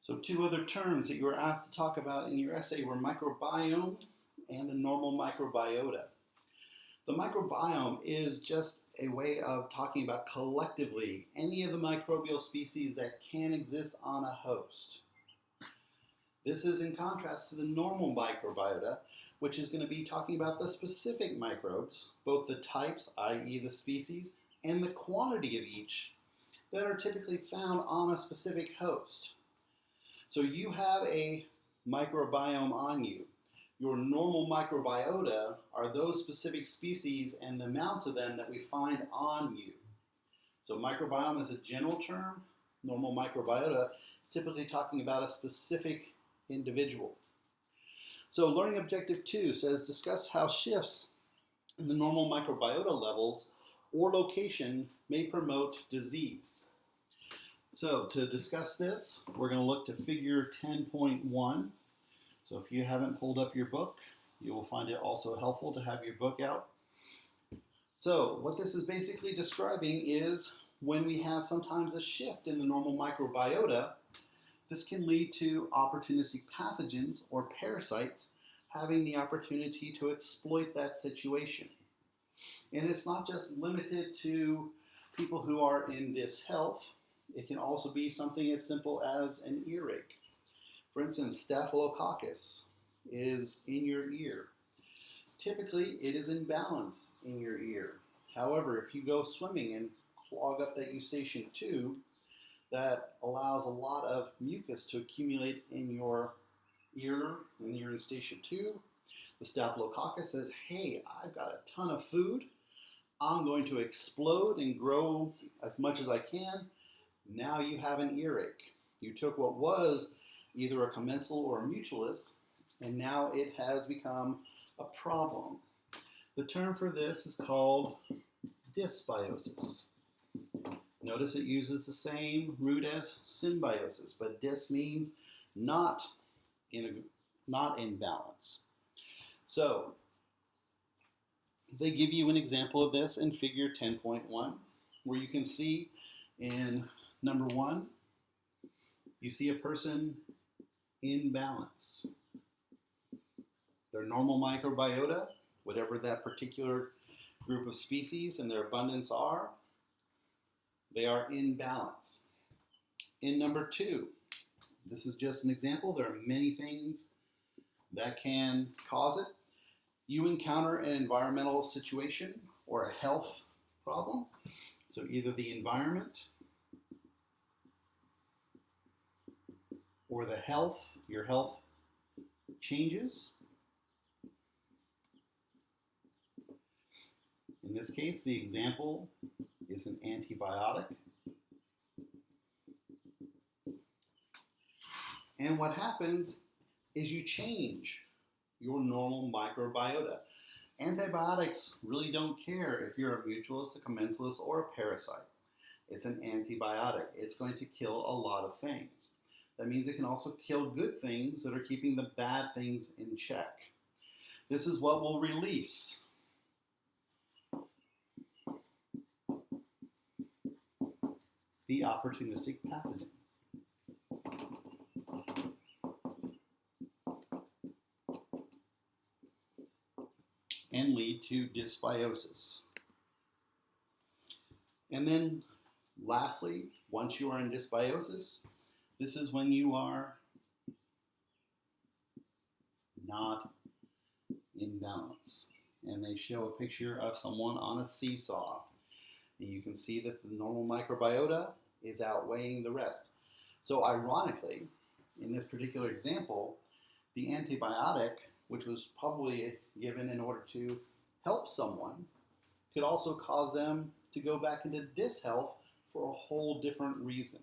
So two other terms that you were asked to talk about in your essay were microbiome and the normal microbiota. The microbiome is just a way of talking about collectively any of the microbial species that can exist on a host. This is in contrast to the normal microbiota, which is going to be talking about the specific microbes, both the types, i.e. the species, and the quantity of each that are typically found on a specific host. So you have a microbiome on you. Your normal microbiota are those specific species and the amounts of them that we find on you. So microbiome is a general term. Normal microbiota is typically talking about a specific individual. So learning objective 2 says discuss how shifts in the normal microbiota levels or location may promote disease. So to discuss this, we're going to look to figure 10.1. So if you haven't pulled up your book, you will find it also helpful to have your book out. So what this is basically describing is when we have sometimes a shift in the normal microbiota, this can lead to opportunistic pathogens or parasites having the opportunity to exploit that situation. And it's not just limited to people who are in dishealth. It can also be something as simple as an earache. For instance, staphylococcus is in your ear. Typically, it is in balance in your ear. However, if you go swimming and clog up that eustachian tube, that allows a lot of mucus to accumulate in your ear, in your eustachian tube. The staphylococcus says, hey, I've got a ton of food. I'm going to explode and grow as much as I can. Now you have an earache. You took what was either a commensal or a mutualist, and now it has become a problem. The term for this is called dysbiosis. Notice it uses the same root as symbiosis, but dys means not in balance. So they give you an example of this in figure 10.1, where you can see in number 1, you see a person in balance. Their normal microbiota, whatever that particular group of species and their abundance are, they are in balance. In number 2, this is just an example. There are many things that can cause it. You encounter an environmental situation or a health problem. So either the environment or the health, your health changes. In this case, the example is an antibiotic. And what happens is you change your normal microbiota. Antibiotics really don't care if you're a mutualist, a commensalist, or a parasite. It's an antibiotic. It's going to kill a lot of things. That means it can also kill good things that are keeping the bad things in check. This is what will release the opportunistic pathogen. And lead to dysbiosis. And then lastly, once you are in dysbiosis, this is when you are not in balance. And they show a picture of someone on a seesaw. And you can see that the normal microbiota is outweighing the rest. So ironically, in this particular example, the antibiotic, which was probably given in order to help someone, could also cause them to go back into dyshealth for a whole different reason.